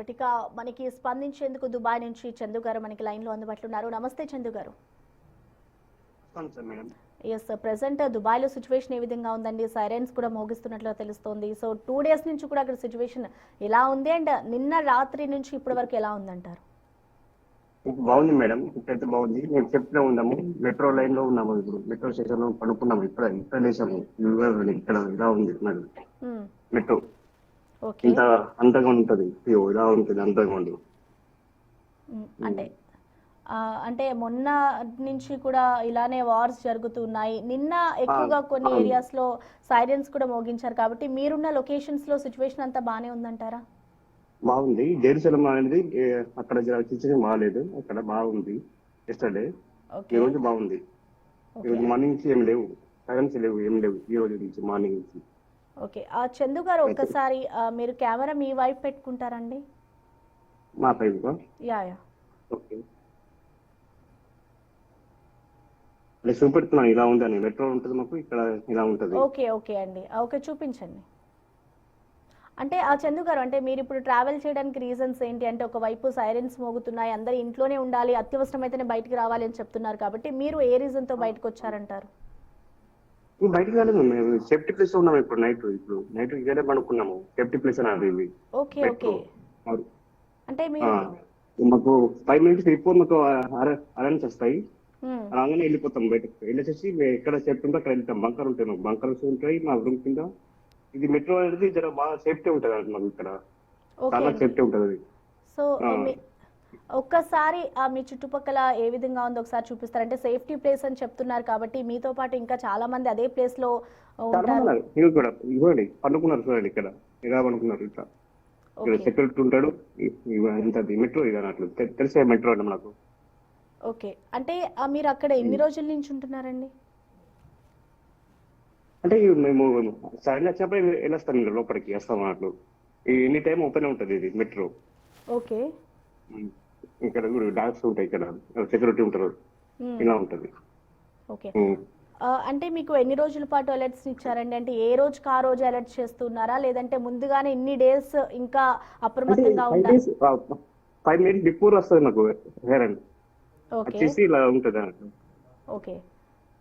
Right ఇక మనకి స్పందించేందుకు Dubai నుంచి చందు గారు మనకి లైన్ లో అందుబాటులో ఉన్నారు. నమస్తే చందు గారు. ఎస్ ప్రెసెంట్ దుబాయ్ లో సిచ్యువేషన్ ఏ విధంగా ఉందండి? సైరన్స్ కూడా మోగిస్తున్నట్లు తెలుస్తోంది. సో 2 days నుంచి కూడా అక్కడ సిచ్యువేషన్ ఎలా ఉంది అండ్ నిన్న రాత్రి నుంచి ఇప్పటి వరకు ఎలా ఉందంటారు? బాగుంది మేడం, ఇక్కడైతే బాగుంది. మేము చెప్తూనే ఉన్నాము, మెట్రో లైన్ లో ఉన్నాము, ఇప్పుడు మెట్రో స్టేషన్ లో పడుకున్నాము. ఇక్కడ లేసాము. ఇక్కడ ఇలా ఉంది మేడం మెట్రో. ఇంత అంతగా ఉంటది, ఇలా ఉంటుంది అంతగా ఉంది. అంటే అంటే మొన్న నుంచి కూడా ఇలానే వార్స్ జరుగుతున్నాయి. నిన్న ఎక్కువగా కొన్ని ఏరియాస్ లో సైరన్స్ కూడా మోగించారు కాబట్టి మీరున్న లొకేషన్స్ లో సిచ్యువేషన్ అంతా బానే ఉందంటారా? బాగుంది. జెరూసలం అనేది అక్కడ సిచ్యువేషన్ బాగాలేదు, అక్కడ బాగుంది. ఎస్టర్డే ఈ రోజు బాగుంది. ఈ రోజు మార్నింగ్ నుంచి ఏం లేవు, సైరన్స్ లేవు, ఏం లేవు ఈ రోజు నుంచి మార్నింగ్ నుంచి. ఓకే చందు గారు ఒక్కసారి మీరు కెమెరా మీ వైపు పెట్టుకుంటారండి? మా పైపు యా ఓకే చూపెడుతున్నాను ఇలా ఉంది అని. మెట్రో ఉంటుంది మాకు, ఇక్కడ ఇలా ఉంటుంది. ఓకే ఓకే అండి, ఓకే చూపించండి. అంటే చందు గారు, అంటే మీరు ఇప్పుడు ట్రావెల్ చేయడానికి రీజన్స్ ఏంటి? అంటే ఒకవైపు సైరన్స్ మోగుతున్నాయి, అందరు ఇంట్లోనే ఉండాలి, అత్యవసరమైతేనే బయటికి రావాలి అని చెప్తున్నారు కాబట్టి మీరు ఏ రీజన్ తో బయటకు వచ్చారంటారు? బయటకు రాలేదు, మేము సేఫ్టీ ప్లేస్ లో ఉన్నాము. ఇప్పుడు నైట్ ఇక్కడే పడుకున్నాము. సేఫ్టీ ప్లేస్ అనేది. ఓకే ఓకే అంటే మీరు మాకు 5 minutes బిఫోర్ మాకు అరేంజ్ వస్తాయి, అలాగానే వెళ్ళిపోతాం. బయటకు వెళ్ళేసేసి ఎక్కడ సేఫ్టీ ఉంటే అక్కడ వెళ్తాం. బంకర్ ఉంటాయి, మాకు బంకర్స్ ఉంటాయి మా రూమ్ కింద. ఇది మెట్రో అనేది జర బాగా సేఫ్టీ ఉంటుంది అంట మాకు, ఇక్కడ చాలా సేఫ్టీ ఉంటుంది. సో ఒక్కసారి మీ చుట్టుపక్కల ఏ విధంగా ఉందో ఒకసారి చూపిస్తారు? అంటే సేఫ్టీ ప్లేస్ అని చెప్తున్నారు కాబట్టి మీతో పాటు ఇంకా చాలా మంది అదే ప్లేస్ లో ఉంటారు. ఇవ్వండి పండుకున్నారు చూడండి, ఇక్కడ ఇలా పండుకున్నారు. ఇట్లా ఇక్కడ సెక్యూరిటీ ఉంటాడు. ఇంతది మెట్రో ఇది అన్నట్లు తెలిసే మెట్రో అండి మనకు. ఓకే అంటే మీరు అక్కడ ఎన్ని రోజుల నుంచి ఉంటున్నారండి? అంటే మేము సడన్ వచ్చినప్పుడు వెళ్ళొస్తాం, లోపలికి వస్తాం అన్నట్లు. ఎనీ టైం ఓపెన్ ఉంటుంది ఇది మెట్రో. ఓకే ఇక్కడ డాగ్స్ ఉంటాయి, ఇక్కడ సెక్యూరిటీ ఉంటారు, ఇలా ఉంటది. ఓకే అంటే మీకు ఎన్ని రోజుల పాటు అలర్ట్స్ ఇచ్చారండి? అంటే ఏ రోజుకి ఆ రోజు అలర్ట్ చేస్తున్నారా, లేదంటే ముందుగానే ఇన్ని డేస్ ఇంకా అప్రమత్తంగా ఉండాలి? 5 minutes బిఫోర్ వస్తుంది నాకు హెయిర్ వచ్చేసి ఇలా ఉంటది అన్నట్టు. ఓకే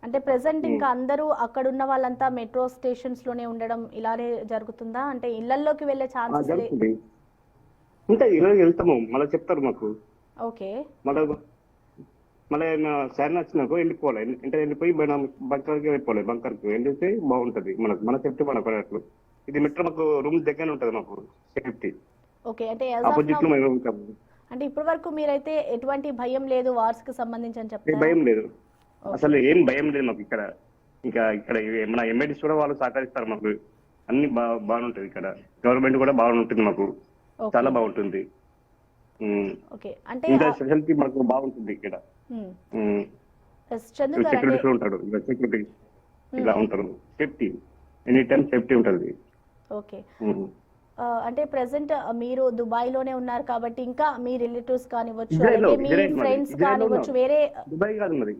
అంటే ప్రెసెంట్ ఇంకా అందరూ అక్కడ ఉన్న వాళ్ళంతా మెట్రో స్టేషన్స్ లోనే ఉండడం ఇలానే జరుగుతుందా? అంటే ఇళ్లలోకి వెళ్ళే ఛాన్సెస్ ఉంటాయి. ఇలా వెళ్తాము, మళ్ళీ చెప్తారు మాకు. ఓకే మళ్ళీ సైరన్ వచ్చినాకో వెళ్ళిపోవాలి. అంటే వెళ్ళిపోయి బంకర్కి వెళ్ళిపోవాలి. బంకర్కి వెళ్ళితే బాగుంటది మనకు, మన సేఫ్టీ మనకు అన్నట్లు. ఇది మెట్రో మాకు రూమ్ దగ్గర ఉంటది మాకు సేఫ్టీ. ఓకే అంటే ఆపోజిట్ లో మేము ఉంటాము. అంటే ఇప్పటి వరకు మీరైతే ఎటువంటి భయం లేదు వార్స్ కి సంబంధించి అని చెప్తారు? భయం లేదు, అసలు ఏం భయం లేదు మాకు ఇక్కడ. ఇంకా ఇక్కడ మన ఎంఐడిస్ కూడా వాళ్ళు సహకరిస్తారు మాకు, అన్ని బాగుంటది ఇక్కడ. గవర్నమెంట్ కూడా బాగుంటుంది మాకు, చాలా బాగుంటుంది. ఇంకా స్పెషాలిటీ మాకు బాగుంటుంది ఇక్కడ. సెక్యూరిటీ ఉంటాడు, సెక్యూరిటీ ఇలా ఉంటారు. సేఫ్టీ ఎనీ టైం సేఫ్టీ ఉంటుంది. ఓకే అంటే ప్రెసెంట్ మీరు దుబాయ్ లోనే ఉన్నారు కాబట్టి ఇంకా మీ రిలేటివ్స్ కానివచ్చు, మీ ఫ్రెండ్స్ కానివచ్చు, వేరే దుబాయ్ కాదు మరి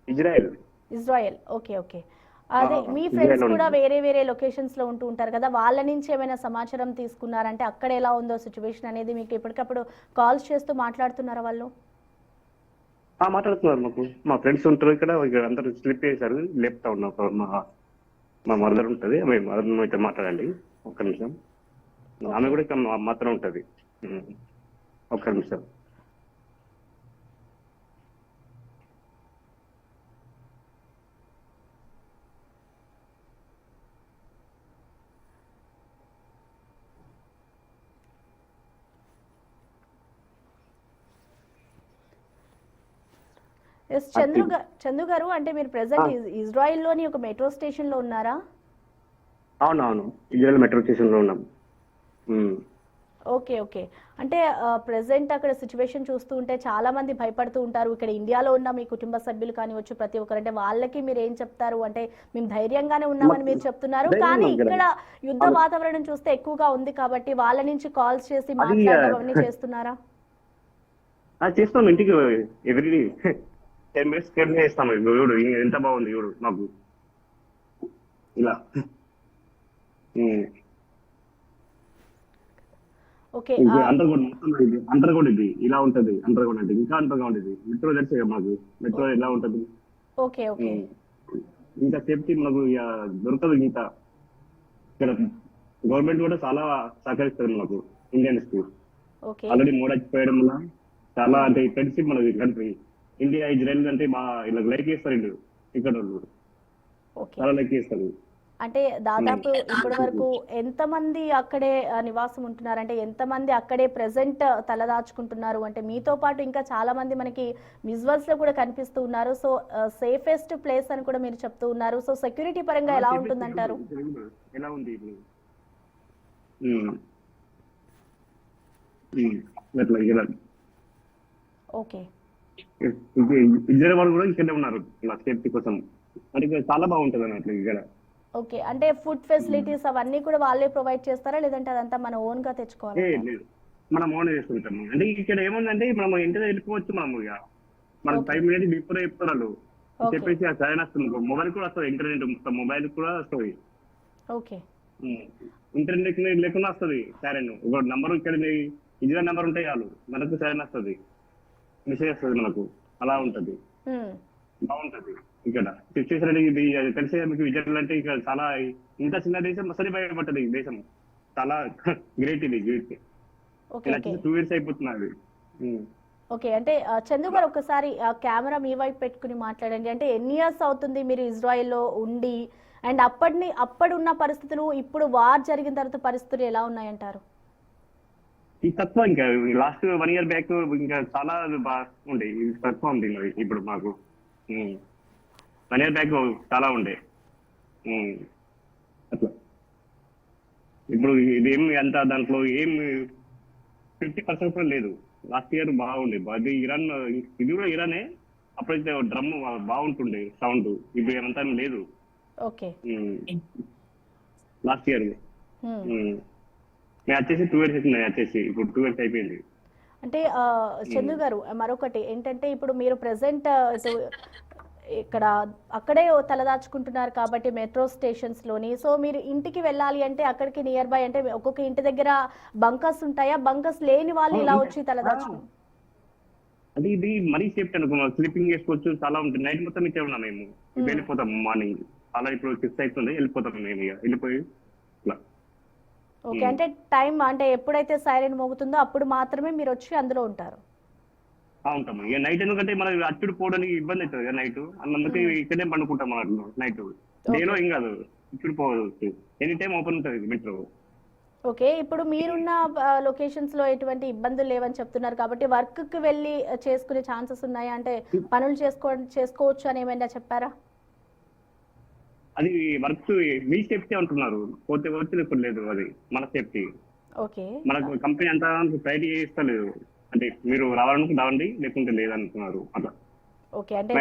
ఇజ్రాయెల్. ఓకే ఓకే అదే మీ ఫ్రెండ్స్ కూడా వేరే వేరే లొకేషన్స్ లో ఉంటూ ఉంటారు కదా, వాళ్ళ నుంచి ఏమైనా సమాచారం తీసుకున్నారంటే అక్కడ ఎలా ఉందో సిచ్యువేషన్ అనేది మీకు ఎప్పటికప్పుడు కాల్స్ చేస్తూ మాట్లాడుతున్నారా వాళ్ళు? మాట్లాడుతున్నారు. మాకు మా ఫ్రెండ్స్ ఉంటారు ఇక్కడ, అందరూ స్లిప్ చేశారు, లేపుతా ఉన్నాం. మా మదర్ ఉంటుంది, మదర్ అయితే మాట్లాడండి ఒక్క నిమిషం. ఆమె కూడా ఇక్కడ మాత్రం ఉంటది, ఒక్క నిమిషం. చందు గారు, అంటే మీరు ప్రెసెంట్ ఇజ్రాయెల్ లోని ఒక మెట్రో స్టేషన్ లో ఉన్నారా? అవునవును, ఇజ్రాయెల్ మెట్రో స్టేషన్ లో ఉన్నాం. ఓకే ఓకే అంటే ప్రెసెంట్ అక్కడ సిచ్యువేషన్ చూస్తూ ఉంటే చాలా మంది భయపడుతూ ఉంటారు. ఇక్కడ ఇండియాలో ఉన్న మీ కుటుంబ సభ్యులు కానివచ్చు, ప్రతి ఒక్కరు, అంటే వాళ్ళకి మీరు ఏం చెప్తారు? అంటే మేము ధైర్యంగానే ఉన్నామని మీరు చెప్తున్నారు, కానీ ఇక్కడ యుద్ధ వాతావరణం చూస్తే ఎక్కువగా ఉంది కాబట్టి వాళ్ళ నుంచి కాల్స్ చేసి మాట్లాడడం అవన్నీ చేస్తున్నారా? చేస్తాం, ఇంటికి ఎవ్రీ 10 minutes చేస్తాము. చూడు ఎంత బాగుంది, చూడు మాకు ఇలా. ఓకే. అండర్ గ్రౌండ్ మొత్తం ఇది అండర్ గ్రౌండ్ ఇది ఇలా ఉంటది. అండర్ గ్రౌండ్ అంటే ఇంకా అండర్ గ్రౌండ్ ఇది. మెట్రో తెలుసు కదా మాకు. మెట్రో ఎలా ఉంటది. ఓకే. ఓకే. ఉమ్. ఇంకా సేఫ్టీ మనకు ఇక దొరకదు ఇంకా. ఇక్కడ గవర్నమెంట్ కూడా చాలా సహకరిస్తుంది మనకు ఇండియన్స్ కి. ఓకే. ఆల్రెడీ మోడీ పోయడం వల్ల చాలా అంటే ఫ్రెండ్షిప్ మనది కంట్రీ. ఇండియా ఇజ్రాయెల్ అంటే బాగా ఇలా లైక్ చేస్తారు వీళ్ళు ఇక్కడ వాళ్ళు. ఓకే. చాలా లైక్ చేస్తారు. అంటే దాదాపు ఇప్పటి వరకు ఎంతమంది అక్కడే నివాసం ఉంటున్నారు, అంటే ఎంతమంది అక్కడే ప్రెసెంట్ తలదాచుకుంటున్నారు, అంటే మీతో పాటు ఇంకా చాలా మంది మనకి విజువల్స్ లో కూడా కనిపిస్తూ ఉన్నారు. సో సేఫెస్ట్ ప్లేస్ అని కూడా మీరు చెప్తూ ఉన్నారు. సో సెక్యూరిటీ పరంగా ఎలా ఉంటుందంటారు? ఎలా ఉంది ఇప్పుడు? ఉమ్. ఉమ్. అట్లా ఇలా ఓకే. ఇజ్రాయెల్ వాళ్ళు కూడా ఇక్కడే ఉన్నారు ఇలా సేఫ్టీ కోసం. అంటే ఇక్కడ చాలా బాగుంటది అన్నట్లు ఇక్కడ. ఓకే. అంటే ఫుడ్ ఫెసిలిటీస్ అవన్నీ కూడా వాళ్ళే ప్రొవైడ్ చేస్తారా, లేదంటే అదంతా మన ఓన్ గా తెచ్చుకోవాలా? లేదు, మనం ఓన్ చేసుకుంటాము. అంటే ఇక్కడ ఏముందంటే మనం ఇంటి వెళ్ళిపోవచ్చు. మనం ఇక మనకు 5 minutes బిఫోర్ చెప్తారు ఓకే. చెప్పేసి ఆ సరైన వస్తుంది. మొబైల్ కూడా వస్తుంది, ఇంటర్నెట్ మొత్తం మొబైల్ కూడా వస్తుంది. ఓకే. ఇంటర్నెట్ లేకుండా వస్తుంది సరైన. ఒక నంబర్ ఇక్కడ ఇజ్రాయెల్ నెంబర్ ఉంటే చాలు మనకు సరైన వస్తుంది, మెసేజ్ వస్తుంది మనకు. అలా ఉంటది, బాగుంటది ఇక్కడ సిచ్యువేషన్ అనేది. ఇది అది తెలిసే మీకు విజయవాడ అంటే ఇక్కడ చాలా ఇంత చిన్న దేశం అసలు భయపడ్డది. ఈ దేశం చాలా గ్రేట్. ఇది గ్రేట్. ఓకే. 2 years అయిపోతున్నది. ఓకే. అంటే చందు గారు ఒకసారి కెమెరా మీ వైపు పెట్టుకుని మాట్లాడండి. అంటే ఎన్ని ఇయర్స్ అవుతుంది మీరు ఇజ్రాయెల్లో ఉండి, అండ్ అప్పుడున్న పరిస్థితులు ఇప్పుడు వార్ జరిగిన తర్వాత పరిస్థితులు ఎలా ఉన్నాయంటారు? ఈ తక్కువ ఇంకా లాస్ట్ 1 year బ్యాక్ ఇంకా చాలా ఉండే. ఇది తక్కువ ఉంది మరి ఇప్పుడు మాకు. 1 year బ్యాక్ చాలా ఉండే అట్లా. ఇప్పుడు ఇదేం అంత దాంట్లో ఏం 50% కూడా లేదు. లాస్ట్ ఇయర్ బాగుండే. అది ఇరాన్, ఇది కూడా ఇరానే. అప్పుడైతే డ్రమ్ బాగుంటుండే సౌండ్. ఇప్పుడు అంతా లేదు. ఓకే. లాస్ట్ ఇయర్ నేను వచ్చేసి 2 years అవుతుంది. వచ్చేసి ఇప్పుడు 2 years అయిపోయింది. అంటే చందు గారు మరొకటి ఏంటంటే, ఇప్పుడు మీరు ప్రెసెంట్ ఇక్కడ అక్కడే తలదాచుకుంటున్నారు కాబట్టి మెట్రో స్టేషన్స్ లోని. సో మీరు ఇంటికి వెళ్ళాలి అంటే అక్కడికి నియర్ బై అంటే ఒక్కొక్క ఇంటి దగ్గర బంకర్స్ ఉంటాయా? బంకర్స్ లేని వాళ్ళు ఇలా వచ్చి తలదాచుకుంటారు? అది ఇది మరీ సేఫ్టీ అనుకున్నాం. స్లీపింగ్ చేసుకోవచ్చు, చాలా ఉంటుంది. నైట్ మొత్తం ఇచ్చే ఉన్నాం మేము. వెళ్ళిపోతాం మార్నింగ్. అలా ఇప్పుడు 6 అవుతుంది, వెళ్ళిపోతాం మేము. ఇక వెళ్ళిపోయి ఇట్లా. ఓకే. అంటే టైం అంటే ఎప్పుడైతే సైరన్ మోగుతుందో అప్పుడు మాత్రమే మీరు వచ్చి అందులో ఉంటారు? ఉంటాము. ఇక నైట్ ఎందుకంటే మనకి అచ్చుడు పోవడానికి ఇబ్బంది అవుతుంది కదా నైట్. అందుకే ఇక్కడే పండుకుంటాం అన్నట్లు నైట్. డేలో ఏం కాదు, ఇచ్చుడు పోవచ్చు. ఎనీ టైం ఓపెన్ ఉంటుంది మెట్రో. ఓకే. ఇప్పుడు మీరున్న లొకేషన్స్ లో ఎటువంటి ఇబ్బందులు లేవని చెప్తున్నారు కాబట్టి వర్క్ కి వెళ్ళి చేసుకునే ఛాన్సెస్ ఉన్నాయా? అంటే పనులు చేసుకోవచ్చు అని ఏమైనా చెప్పారా? అది వర్క్ మీ సేఫ్టీ అంటున్నారు. పోతే ఇప్పుడు లేదు. అది మన సేఫ్టీ. ఓకే. మనకు కంపెనీ అంతా ప్రయారిటీ చేస్తలేదు. అంటే మీరు రావాలనుకుంటే రావండి, లేకుంటే లేదంటున్నారు అట్లా. ఓకే. అంటే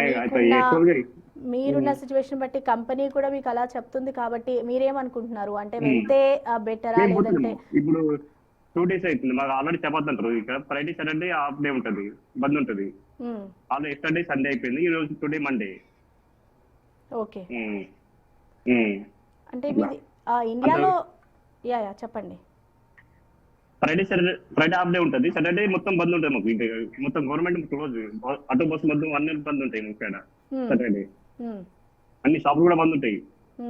మీరున్న సిచ్యువేషన్ బట్టి కంపెనీ కూడా మీకు అలా చెప్తుంది కాబట్టి మీరేమనుకుంటున్నారు? అంటే వెళ్తే బెటరా, లేదంటే? ఇప్పుడు 2 days అవుతుంది. మాకు ఆల్రెడీ చెప్పొద్దు అంటారు. ఇక్కడ ఫ్రైడే సాటర్డే హాఫ్ డే ఉంటది, బంద్ ఉంటది. ఆల్రెడీ ఎస్టర్డే సండే అయిపోయింది. ఈ రోజు టుడే మండే. ఓకే. అంటే మీది ఇండియాలో చెప్పండి. ఫ్రైడే హాఫ్ డే ఉంటది, సాటర్డే మొత్తం బంద్ ఉంటుంది మాకు. ఇంకా మొత్తం గవర్నమెంట్ క్లోజ్. ఆటో బస్సు మొత్తం అన్ని బంద్ ఉంటాయి ఇక్కడ సాటర్డే. అన్ని షాపులు కూడా బంద్ ఉంటాయి.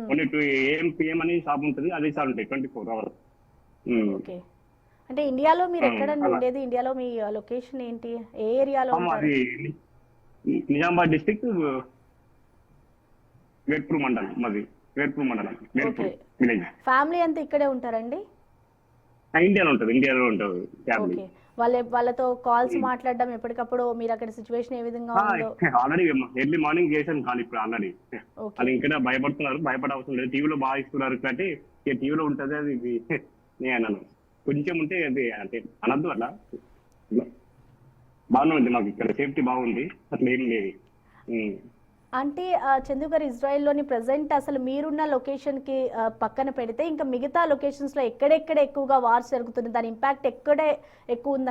ఓన్లీ 2 AM PM అని షాప్ ఉంటుంది, అది షాప్ ఉంటాయి 24 hours. ఓకే. అంటే ఇండియాలో మీరు ఎక్కడ ఉండేది? ఇండియాలో మీ లొకేషన్ ఏంటి? ఏ ఏరియాలో ఉంటారు? నిజామాబాద్ డిస్ట్రిక్ట్, వేర్పూర్ మండలం. మాది వేర్పూర్ మండలం, వేర్పూర్ విలేజ్. ఫ్యామిలీ అంతా ఇక్కడే ఉంటారండి? ఇండియాలో ఉంటుంది ఫ్యామిలీ. వాళ్ళతో కాల్స్ మాట్లాడడం ఎప్పటికప్పుడు, మీరు అక్కడ సిచ్యువేషన్ ఏ విధంగా ఉందో? ఆల్రెడీ ఎర్లీ మార్నింగ్ చేశాను కాల్. ఇప్పుడు ఆల్రెడీ అది ఇంకా భయపడుతున్నారు. భయపడే అవసరం లేదు. టీవీలో బాగా ఇస్తున్నారు కాబట్టి టీవీలో ఉంటది. అది నేను అన్నాను కొంచెం ఉంటే అది అంటే అనద్దు అట్లా. బాగుంది మాకు ఇక్కడ, సేఫ్టీ బాగుంది, అట్లా ఏం లేదు. అంటే చందు గారు, ఇజ్రాయెల్లోని ప్రెసెంట్ అసలు మీరున్న లొకేషన్ కి పక్కన పెడితే ఇంకా మిగతా లొకేషన్స్ లో ఎక్కడెక్కడ ఎక్కువగా వార్స్ జరుగుతుంది, దాని ఇంపాక్ట్ ఎక్కడే ఎక్కువ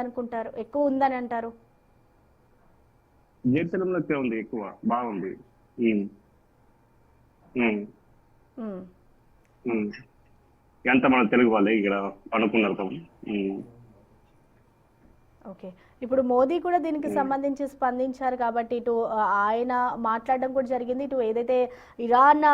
ఉందని అంటారు? జెరూసలంలో ఉంది ఎక్కువ, బాగుంది. ఎంత మన తెలుగు వాళ్ళే ఇక్కడ అనుకున్నారు. ఓకే, ఇప్పుడు మోదీ కూడా దీనికి సంబంధించి స్పందించారు కాబట్టి ఇటు ఆయన మాట్లాడడం కూడా జరిగింది, ఇటు ఏదైతే ఇరాన్